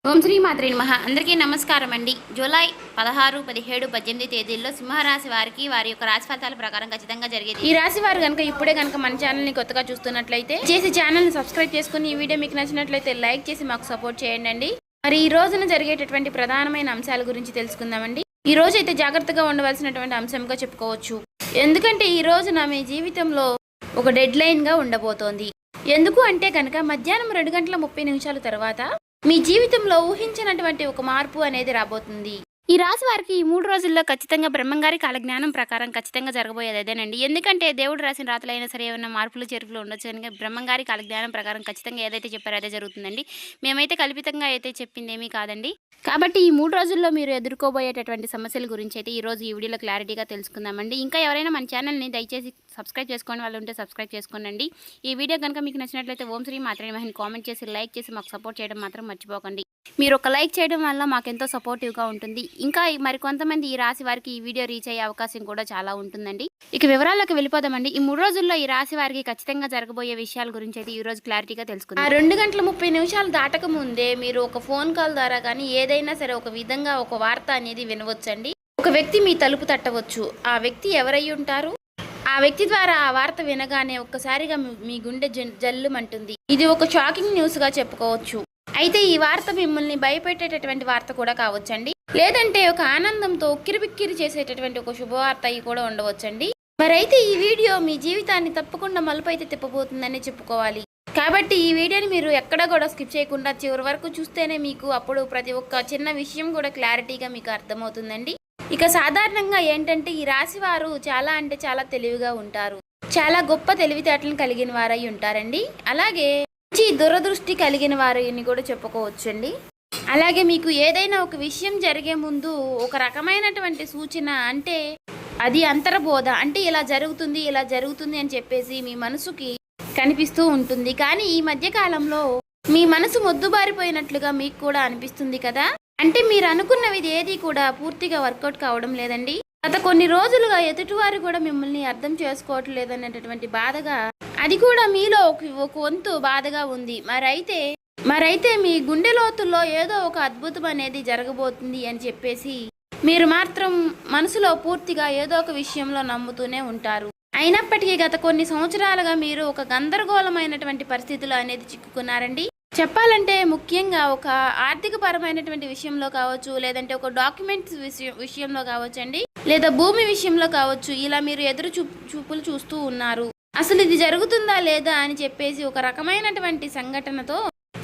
ఓం శ్రీ మాత్రే నమః. అందరికీ నమస్కారం అండి. జూలై 16, 17, 18 తేదీల్లో సింహరాశి వారికి వారి యొక్క రాశి ఫలితాల ప్రకారం ఖచ్చితంగా జరిగేది. ఈ రాశి వారు కనుక ఇప్పుడే కనుక మన ఛానల్ని కొత్తగా చూస్తున్నట్లయితే ఛానల్ని సబ్స్క్రైబ్ చేసుకుని ఈ వీడియో మీకు నచ్చినట్లయితే లైక్ చేసి మాకు సపోర్ట్ చేయండి. మరి ఈ రోజున జరిగేటటువంటి ప్రధానమైన అంశాల గురించి తెలుసుకుందామండి. ఈ రోజు అయితే జాగ్రత్తగా ఉండవలసినటువంటి అంశంగా చెప్పుకోవచ్చు. ఎందుకంటే ఈ రోజున మీ జీవితంలో ఒక డెడ్ లైన్గా ఉండబోతోంది. ఎందుకు అంటే కనుక మధ్యాహ్నం 2:30 తర్వాత మీ జీవితంలో ఊహించినటువంటి ఒక మార్పు అనేది రాబోతుంది. ఈ రాశి వారికి ఈ 3 రోజుల్లో ఖచ్చితంగా బ్రహ్మంగారి కాలజ్ఞానం ప్రకారం ఖచ్చితంగా జరగబోయేది అదేనండి. ఎందుకంటే దేవుడు రాసిన రాతలైనా సరే ఏమైనా మార్పులు చేర్పులు ఉండొచ్చు కనుక బ్రహ్మంగారి కాలజ్ఞానం ప్రకారం ఖచ్చితంగా ఏదైతే చెప్పారో అదే జరుగుతుందండి. మేమైతే కల్పితంగా అయితే చెప్పింది ఏమీ కాదండి. కాబట్టి ఈ 3 రోజుల్లో మీరు ఎదుర్కోబోయేటటువంటి సమస్యల గురించి అయితే ఈ రోజు ఈ వీడియోలో క్లారిటీగా తెలుసుకుందామండి. ఇంకా ఎవరైనా మన ఛానల్ని దయచేసి సబ్స్క్రైబ్ చేసుకోండి వాళ్ళు ఉంటే సబ్స్క్రైబ్ చేసుకోండి. ఈ వీడియో కనుక మీకు నచ్చినట్లయితే ఓం శ్రీ మాత్రమే మహిని కామెంట్ చేసి లైక్ చేసి మాకు సపోర్ట్ చేయడం మాత్రం మర్చిపోకండి. మీరు ఒక లైక్ చేయడం వల్ల మాకెంతో సపోర్టివ్గా ఉంటుంది. ఇంకా మరి కొంతమంది ఈ రాశి వారికి ఈ వీడియో రీచ్ అయ్యే అవకాశం కూడా చాలా ఉంటుందండి. ఇక వివరాలకు వెళ్ళిపోదామండి. ఈ 3 రోజుల్లో ఈ రాశి వారికి ఖచ్చితంగా జరగబోయే విషయాల గురించి అయితే ఈ రోజు క్లారిటీగా తెలుసుకుందాం. 2:30 దాటక ముందే మీరు ఒక ఫోన్ కాల్ ద్వారా కానీ ఏదైనా సరే ఒక విధంగా ఒక వార్త అనేది వినవచ్చండి. ఒక వ్యక్తి మీ తలుపు తట్టవచ్చు. ఆ వ్యక్తి ఎవరై ఉంటారు? ఆ వ్యక్తి ద్వారా ఆ వార్త వినగానే ఒక్కసారిగా మీ గుండె జల్లుమంటుంది. ఇది ఒక షాకింగ్ న్యూస్ గా చెప్పుకోవచ్చు. అయితే ఈ వార్త మిమ్మల్ని భయపెట్టేటటువంటి వార్త కూడా కావచ్చండి. లేదంటే ఒక ఆనందంతో ఉక్కిరిబిక్కిరి చేసేటటువంటి ఒక శుభవార్త అయి కూడా ఉండవచ్చండి. మరైతే ఈ వీడియో మీ జీవితాన్ని తప్పకుండా మలుపు అయితే తిప్పబోతుందని చెప్పుకోవాలి. కాబట్టి ఈ వీడియోని మీరు ఎక్కడ కూడా స్కిప్ చేయకుండా చివరి వరకు చూస్తేనే మీకు అప్పుడు ప్రతి ఒక్క చిన్న విషయం కూడా క్లారిటీగా మీకు అర్థమవుతుందండి. ఇక సాధారణంగా ఏంటంటే ఈ రాశి వారు చాలా అంటే చాలా తెలివిగా ఉంటారు. చాలా గొప్ప తెలివితేటలను కలిగిన వారై ఉంటారండి. అలాగే మంచి దురదృష్టి కలిగిన వారిని కూడా చెప్పుకోవచ్చండి. అలాగే మీకు ఏదైనా ఒక విషయం జరిగే ముందు ఒక రకమైనటువంటి సూచన అంటే అది అంతర్బోధ అంటే ఇలా జరుగుతుంది అని చెప్పేసి మీ మనసుకి కనిపిస్తూ ఉంటుంది. కానీ ఈ మధ్య కాలంలో మీ మనసు మొద్దుబారిపోయినట్లుగా మీకు కూడా అనిపిస్తుంది కదా. అంటే మీరు అనుకున్నవి ఏది కూడా పూర్తిగా వర్కౌట్ కావడం లేదండి. గత కొన్ని రోజులుగా ఎదుటివారు కూడా మిమ్మల్ని అర్థం చేసుకోవటం లేదనేటటువంటి బాధగా అది కూడా మీలో ఒక వంతు బాధగా ఉంది. మరైతే మీ గుండె లోతుల్లో ఏదో ఒక అద్భుతం అనేది జరగబోతుంది అని చెప్పేసి మీరు మాత్రం మనసులో పూర్తిగా ఏదో ఒక విషయంలో నమ్ముతూనే ఉంటారు. అయినప్పటికీ గత కొన్ని సంవత్సరాలుగా మీరు ఒక గందరగోళమైనటువంటి పరిస్థితులు అనేది చిక్కుకున్నారండి. చెప్పాలంటే ముఖ్యంగా ఒక ఆర్థిక పరమైనటువంటి విషయంలో కావచ్చు, లేదంటే ఒక డాక్యుమెంట్స్ విషయంలో కావచ్చండి, లేదా భూమి విషయంలో కావచ్చు. ఇలా మీరు ఎదురు చూపులు చూస్తూ ఉన్నారు. అసలు ఇది జరుగుతుందా లేదా అని చెప్పేసి ఒక రకమైనటువంటి సంఘటనతో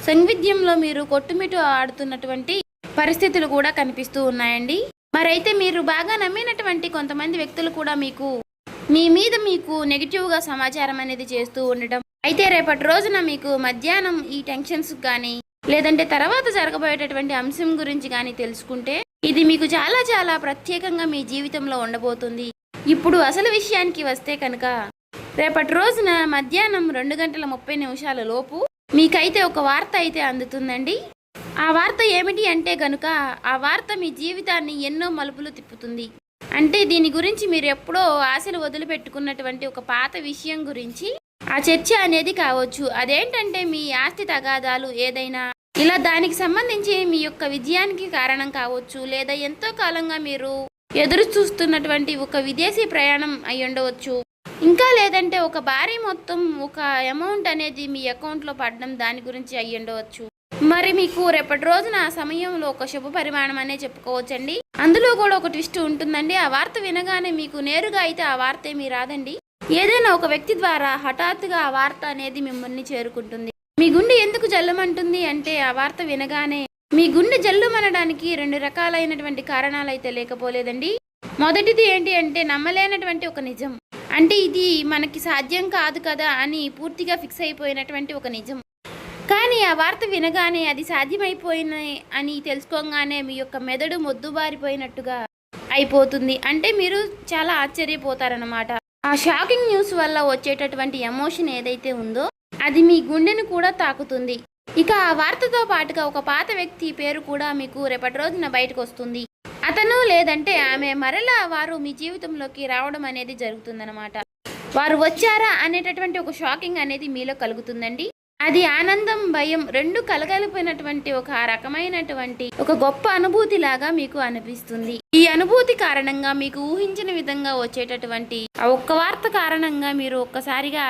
సంవిధ్యంలో మీరు కొట్టుమిట్టు ఆడుతున్నటువంటి పరిస్థితులు కూడా కనిపిస్తూ ఉన్నాయండి. మరైతే మీరు బాగా నమ్మినటువంటి కొంతమంది వ్యక్తులు కూడా మీ మీద నెగిటివ్గా సమాచారం అనేది చేస్తూ ఉండటం. అయితే రేపటి రోజున మీకు మధ్యాహ్నం ఈ టెన్షన్స్ కానీ లేదంటే తర్వాత జరగబోయేటటువంటి అంశం గురించి కానీ తెలుసుకుంటే ఇది మీకు చాలా చాలా ప్రత్యేకంగా మీ జీవితంలో ఉండబోతుంది. ఇప్పుడు అసలు విషయానికి వస్తే కనుక రేపటి రోజున మధ్యాహ్నం 2:30 లోపు మీకైతే ఒక వార్త అయితే అందుతుందండి. ఆ వార్త ఏమిటి అంటే కనుక ఆ వార్త మీ జీవితాన్ని ఎన్నో మలుపులు తిప్పుతుంది. అంటే దీని గురించి మీరు ఎప్పుడో ఆశలు వదిలిపెట్టుకున్నటువంటి ఒక పాత విషయం గురించి ఆ చర్చ అనేది కావచ్చు. అదేంటంటే మీ ఆస్తి తగాదాలు ఏదైనా ఇలా దానికి సంబంధించి మీ యొక్క విజయానికి కారణం కావచ్చు, లేదా ఎంతో కాలంగా మీరు ఎదురు చూస్తున్నటువంటి ఒక విదేశీ ప్రయాణం అయి ఉండవచ్చు. ఇంకా లేదంటే ఒక భారీ మొత్తం ఒక అమౌంట్ అనేది మీ అకౌంట్లో పడడం దాని గురించి అయ్యి ఉండవచ్చు. మరి మీకు రేపటి రోజున ఆ సమయంలో ఒక శుభ పరిమాణం అనే చెప్పుకోవచ్చండి. అందులో కూడా ఒక ట్విస్ట్ ఉంటుందండి. ఆ వార్త వినగానే మీకు నేరుగా అయితే ఆ వార్త ఏమీ రాదండి. ఏదైనా ఒక వ్యక్తి ద్వారా హఠాత్తుగా ఆ వార్త అనేది మిమ్మల్ని చేరుకుంటుంది. మీ గుండె ఎందుకు జల్లుమంటుంది అంటే ఆ వార్త వినగానే మీ గుండె జల్లుమనడానికి 2 రకాలైనటువంటి కారణాలు అయితే లేకపోలేదండి. మొదటిది ఏంటి అంటే నమ్మలేనటువంటి ఒక నిజం. అంటే ఇది మనకి సాధ్యం కాదు కదా అని పూర్తిగా ఫిక్స్ అయిపోయినటువంటి ఒక నిజం. కానీ ఆ వార్త వినగానే అది సాధ్యమైపోయిన అని తెలుసుకోగానే మీ యొక్క మెదడు మొద్దుబారిపోయినట్టుగా అయిపోతుంది. అంటే మీరు చాలా ఆశ్చర్యపోతారన్నమాట. ఆ షాకింగ్ న్యూస్ వల్ల వచ్చేటటువంటి ఎమోషన్ ఏదైతే ఉందో అది మీ గుండెను కూడా తాకుతుంది. ఇక ఆ వార్తతో పాటుగా ఒక పాత వ్యక్తి పేరు కూడా మీకు రేపటి రోజున బయటకు వస్తుంది. అతను లేదంటే ఆమె మరలా వారు మీ జీవితంలోకి రావడం అనేది జరుగుతుందన్నమాట. వారు వచ్చారా అనేటటువంటి ఒక షాకింగ్ అనేది మీలో కలుగుతుందండి. అది ఆనందం భయం రెండు కలగలిపినటువంటి ఒక రకమైనటువంటి ఒక గొప్ప అనుభూతి లాగా మీకు అనిపిస్తుంది. ఈ అనుభూతి కారణంగా మీకు ఊహించిన విధంగా వచ్చేటటువంటి ఆ ఒక్క వార్త కారణంగా మీరు ఒక్కసారిగా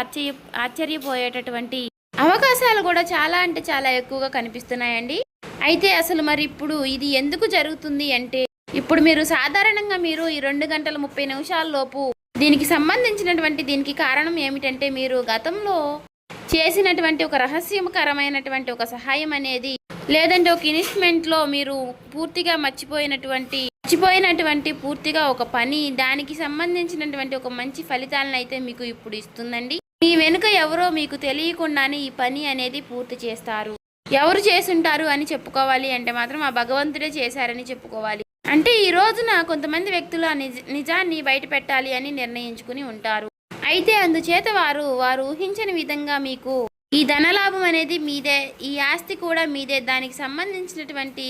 ఆశ్చర్యపోయేటటువంటి అవకాశాలు కూడా చాలా అంటే చాలా ఎక్కువగా కనిపిస్తున్నాయండి. అయితే అసలు మరి ఇప్పుడు ఇది ఎందుకు జరుగుతుంది అంటే, ఇప్పుడు మీరు సాధారణంగా మీరు ఈ 2 గంటల 30 నిమిషాల లోపు దీనికి సంబంధించినటువంటి దీనికి కారణం ఏమిటంటే, మీరు గతంలో చేసినటువంటి ఒక రహస్యకరమైనటువంటి ఒక సహాయం అనేది, లేదంటే ఒక ఇన్వెస్ట్మెంట్లో మీరు పూర్తిగా మర్చిపోయినటువంటి పూర్తిగా ఒక పని, దానికి సంబంధించినటువంటి ఒక మంచి ఫలితాలను అయితే మీకు ఇప్పుడు ఇస్తుందండి. మీ వెనుక ఎవరో మీకు తెలియకుండానే ఈ పని అనేది పూర్తి చేస్తారు. ఎవరు చేసుంటారు అని చెప్పుకోవాలి అంటే మాత్రం ఆ భగవంతుడే చేశారని చెప్పుకోవాలి. అంటే ఈ రోజున కొంతమంది వ్యక్తులు ఆ నిజాన్ని బయట పెట్టాలి అని నిర్ణయించుకుని ఉంటారు. అయితే అందుచేత వారు ఊహించని విధంగా మీకు ఈ ధనలాభం అనేది మీదే, ఈ ఆస్తి కూడా మీదే, దానికి సంబంధించినటువంటి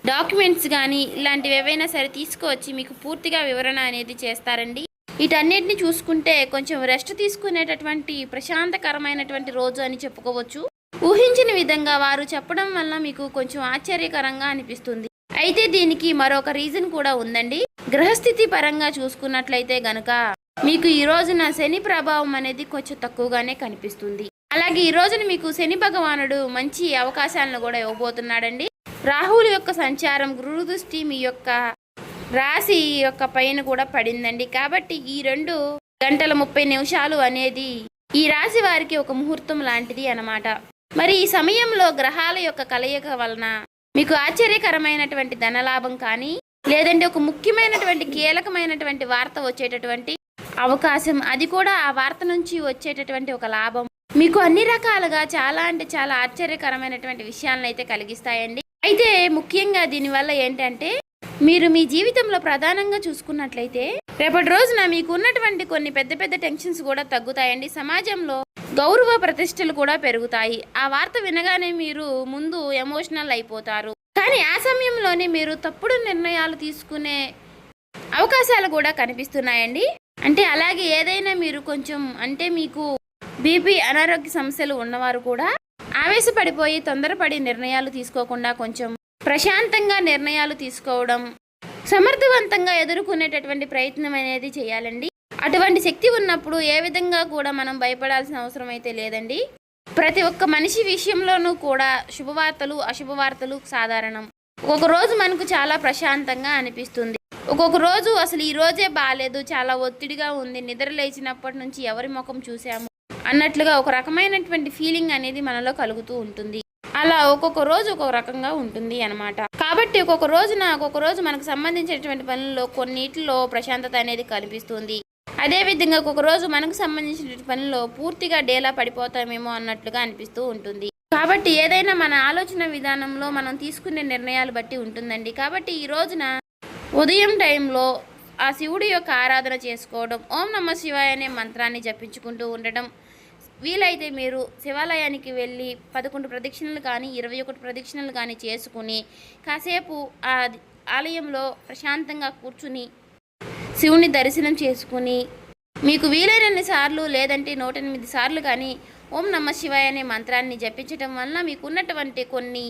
డాక్యుమెంట్స్ కానీ ఇలాంటివి ఏవైనా సరే తీసుకువచ్చి మీకు పూర్తిగా వివరణ అనేది చేస్తారండి. వీటన్నిటిని చూసుకుంటే కొంచెం రెస్ట్ తీసుకునేటటువంటి ప్రశాంతకరమైనటువంటి రోజు అని చెప్పుకోవచ్చు. ఊహించిన విధంగా వారు చెప్పడం వల్ల మీకు కొంచెం ఆశ్చర్యకరంగా అనిపిస్తుంది. అయితే దీనికి మరొక రీజన్ కూడా ఉందండి. గ్రహస్థితి పరంగా చూసుకున్నట్లయితే గనుక మీకు ఈ రోజున శని ప్రభావం అనేది కొంచెం తక్కువగానే కనిపిస్తుంది. అలాగే ఈ రోజున మీకు శని భగవానుడు మంచి అవకాశాలను కూడా ఇవ్వబోతున్నాడండి. రాహువుల యొక్క సంచారం, గురు దృష్టి మీ యొక్క రాశి యొక్క పైన కూడా పడిందండి. కాబట్టి ఈ 2 గంటల 30 నిమిషాలు అనేది ఈ రాశి వారికి ఒక ముహూర్తం లాంటిది అన్నమాట. మరి ఈ సమయంలో గ్రహాల యొక్క కలయిక వలన మీకు ఆశ్చర్యకరమైనటువంటి ధనలాభం కానీ, లేదంటే ఒక ముఖ్యమైనటువంటి కీలకమైనటువంటి వార్త వచ్చేటటువంటి అవకాశం, అది కూడా ఆ వార్త నుంచి వచ్చేటటువంటి ఒక లాభం మీకు అన్ని రకాలుగా చాలా అంటే చాలా ఆశ్చర్యకరమైనటువంటి విషయాలను అయితే కలిగిస్తాయండి. అయితే ముఖ్యంగా దీనివల్ల ఏంటంటే, మీరు మీ జీవితంలో ప్రధానంగా చూసుకున్నట్లయితే రేపటి రోజున మీకు ఉన్నటువంటి కొన్ని పెద్ద పెద్ద టెన్షన్స్ కూడా తగ్గుతాయండి. సమాజంలో గౌరవ ప్రతిష్టలు కూడా పెరుగుతాయి. ఆ వార్త వినగానే మీరు ముందు ఎమోషనల్ అయిపోతారు. కానీ ఆ సమయంలోనే మీరు తప్పుడు నిర్ణయాలు తీసుకునే అవకాశాలు కూడా కనిపిస్తున్నాయండి. అంటే అలాగే ఏదైనా మీరు కొంచెం అంటే మీకు బీపీ అనారోగ్య సమస్యలు ఉన్నవారు కూడా ఆవేశపడిపోయి తొందరపడి నిర్ణయాలు తీసుకోకుండా కొంచెం ప్రశాంతంగా నిర్ణయాలు తీసుకోవడం, సమర్థవంతంగా ఎదుర్కొనేటటువంటి ప్రయత్నం అనేది చేయాలండి. అటువంటి శక్తి ఉన్నప్పుడు ఏ విధంగా కూడా మనం భయపడాల్సిన అవసరం అయితే లేదండి. ప్రతి ఒక్క మనిషి విషయంలోనూ కూడా శుభవార్తలు అశుభవార్తలు సాధారణం. ఒక్కొక్క రోజు మనకు చాలా ప్రశాంతంగా అనిపిస్తుంది, ఒక్కొక్క రోజు అసలు ఈ రోజే బాగాలేదు, చాలా ఒత్తిడిగా ఉంది, నిద్ర లేచినప్పటి నుంచి ఎవరి ముఖం చూసాము అన్నట్లుగా ఒక రకమైనటువంటి ఫీలింగ్ అనేది మనలో కలుగుతూ ఉంటుంది. అలా ఒక్కొక్క రోజు ఒక్కొక్క రకంగా ఉంటుంది అన్నమాట. కాబట్టి ఒక్కొక్క రోజు మనకు సంబంధించినటువంటి పనుల్లో కొన్నిటిలో ప్రశాంతత అనేది కనిపిస్తుంది. అదేవిధంగా ఒక్కొక్క రోజు మనకు సంబంధించిన పనుల్లో పూర్తిగా డేలా పడిపోతామేమో అన్నట్లుగా అనిపిస్తూ ఉంటుంది. కాబట్టి ఏదైనా మన ఆలోచన విధానంలో మనం తీసుకునే నిర్ణయాలు బట్టి ఉంటుందండి. కాబట్టి ఈ రోజున ఉదయం టైంలో ఆ శివుడి యొక్క ఆరాధన చేసుకోవడం, ఓం నమః శివాయ అనే మంత్రాన్ని జపించుకుంటూ ఉండడం, వీలైతే మీరు శివాలయానికి వెళ్ళి 11 ప్రదక్షిణలు కానీ 21 ప్రదక్షిణలు కానీ చేసుకుని కాసేపు ఆ ఆలయంలో ప్రశాంతంగా కూర్చుని శివుని దర్శనం చేసుకుని మీకు వీలైనన్ని సార్లు లేదంటే 108 సార్లు కానీ ఓం నమః శివాయ అనే మంత్రాన్ని జపించడం వల్ల మీకు ఉన్నటువంటి కొన్ని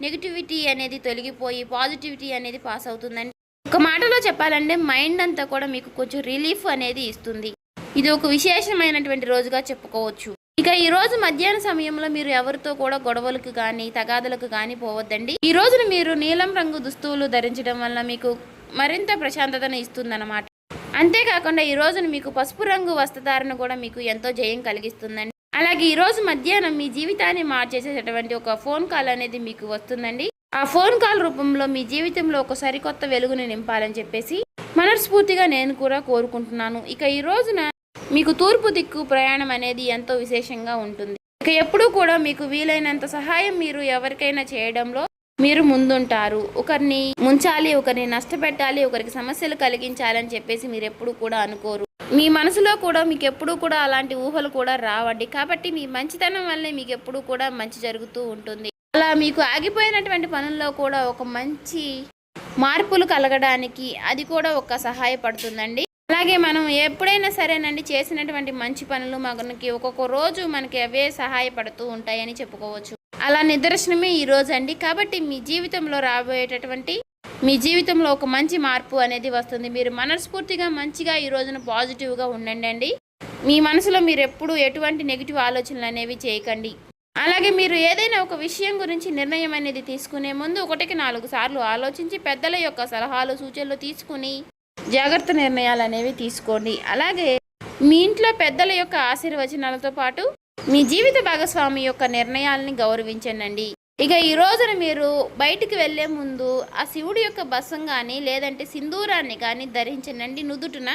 నెగిటివిటీ అనేది తొలగిపోయి పాజిటివిటీ అనేది పాస్ అవుతుందండి. ఒక మాటలో చెప్పాలంటే మైండ్ అంతా కూడా మీకు కొంచెం రిలీఫ్ అనేది ఇస్తుంది. ఇది ఒక విశేషమైనటువంటి రోజుగా చెప్పుకోవచ్చు. ఇక ఈ రోజు మధ్యాహ్న సమయంలో మీరు ఎవరితో కూడా గొడవలకు కానీ తగాదలకు కానీ పోవద్దండి. ఈ రోజున మీరు నీలం రంగు దుస్తువులు ధరించడం వల్ల మీకు మరింత ప్రశాంతతను ఇస్తుందన్నమాట. అంతేకాకుండా ఈ రోజున మీకు పసుపు రంగు వస్త్రధారణ కూడా మీకు ఎంతో జయం కలిగిస్తుందండి. అలాగే ఈ రోజు మధ్యాహ్నం మీ జీవితాన్ని మార్చేసేటటువంటి ఒక ఫోన్ కాల్ అనేది మీకు వస్తుందండి. ఆ ఫోన్ కాల్ రూపంలో మీ జీవితంలో ఒక సరికొత్త వెలుగుని నింపాలని చెప్పేసి మనస్ఫూర్తిగా నేను కూడా కోరుకుంటున్నాను. ఇక ఈ రోజున మీకు తూర్పు దిక్కు ప్రయాణం అనేది ఎంతో విశేషంగా ఉంటుంది. ఇక ఎప్పుడూ కూడా మీకు వీలైనంత సహాయం మీరు ఎవరికైనా చేయడంలో మీరు ముందుంటారు. ఒకరిని ముంచాలి, ఒకరిని నష్టపెట్టాలి, ఒకరికి సమస్యలు కలిగించాలని చెప్పేసి మీరు ఎప్పుడు కూడా అనుకోరు. మీ మనసులో కూడా మీకు ఎప్పుడూ కూడా అలాంటి ఊహలు కూడా రావండి. కాబట్టి మీ మంచితనం వల్లే మీకు ఎప్పుడూ కూడా మంచి జరుగుతూ ఉంటుంది. అలా మీకు ఆగిపోయినటువంటి పనుల్లో కూడా ఒక మంచి మార్పులు కలగడానికి అది కూడా ఒక సహాయపడుతుందండి. అలాగే మనం ఎప్పుడైనా సరేనండి చేసినటువంటి మంచి పనులు మనకి ఒక్కొక్క రోజు మనకి అవే సహాయపడుతూ ఉంటాయని చెప్పుకోవచ్చు. అలా నిదర్శనమే ఈ రోజు అండి. కాబట్టి మీ జీవితంలో రాబోయేటటువంటి మీ జీవితంలో ఒక మంచి మార్పు అనేది వస్తుంది. మీరు మనస్ఫూర్తిగా మంచిగా ఈ రోజున పాజిటివ్గా ఉండండి. మీ మనసులో మీరు ఎప్పుడు ఎటువంటి నెగిటివ్ ఆలోచనలు అనేవి చేయకండి. అలాగే మీరు ఏదైనా ఒక విషయం గురించి నిర్ణయం అనేది తీసుకునే ముందు 1కి 4 సార్లు ఆలోచించి పెద్దల యొక్క సలహాలు సూచనలు తీసుకుని జాగ్రత్త నిర్ణయాలు అనేవి తీసుకోండి. అలాగే మీ ఇంట్లో పెద్దల యొక్క ఆశీర్వచనాలతో పాటు మీ జీవిత భాగస్వామి యొక్క నిర్ణయాలని గౌరవించండి. ఇక ఈ రోజున మీరు బయటికి వెళ్ళే ముందు ఆ శివుడి యొక్క బసం కానీ లేదంటే సింధూరాన్ని కానీ ధరించండి నుదుటున.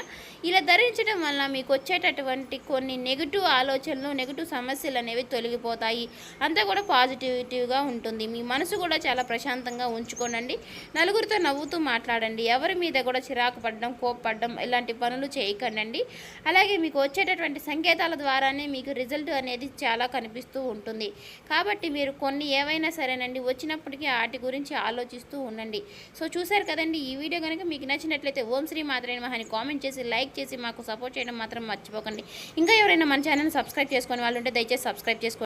ఇలా ధరించడం వల్ల మీకు వచ్చేటటువంటి కొన్ని నెగిటివ్ ఆలోచనలు నెగిటివ్ సమస్యలు అనేవి తొలగిపోతాయి. అంతా కూడా పాజిటివిటీగా ఉంటుంది. మీ మనసు కూడా చాలా ప్రశాంతంగా ఉంచుకోనండి. నలుగురితో నవ్వుతూ మాట్లాడండి. ఎవరి మీద కూడా చిరాకు పడడం కోప్పడడం ఇలాంటి పనులు చేయకండి. అలాగే మీకు వచ్చేటటువంటి సంకేతాల ద్వారానే మీకు రిజల్ట్ అనేది చాలా కనిపిస్తూ ఉంటుంది. కాబట్టి మీరు కొన్ని ఏవైనా సరేనండి వచ్చినప్పటికీ వాటి గురించి ఆలోచిస్తూ ఉండండి. సో చూసారు కదండి, ఈ వీడియో కనుక మీకు నచ్చినట్లయితే ఓం శ్రీ మాత్రే నమః అని కామెంట్ చేసి లైక్ చేసి మాకు సపోర్ట్ చేయడం మాత్రం మర్చిపోకండి. ఇంకా ఎవరైనా మన ఛానల్ సబ్స్క్రైబ్ చేసుకునే వాళ్ళు ఉంటే దయచేసి సబ్స్క్రైబ్ చేసుకోండి.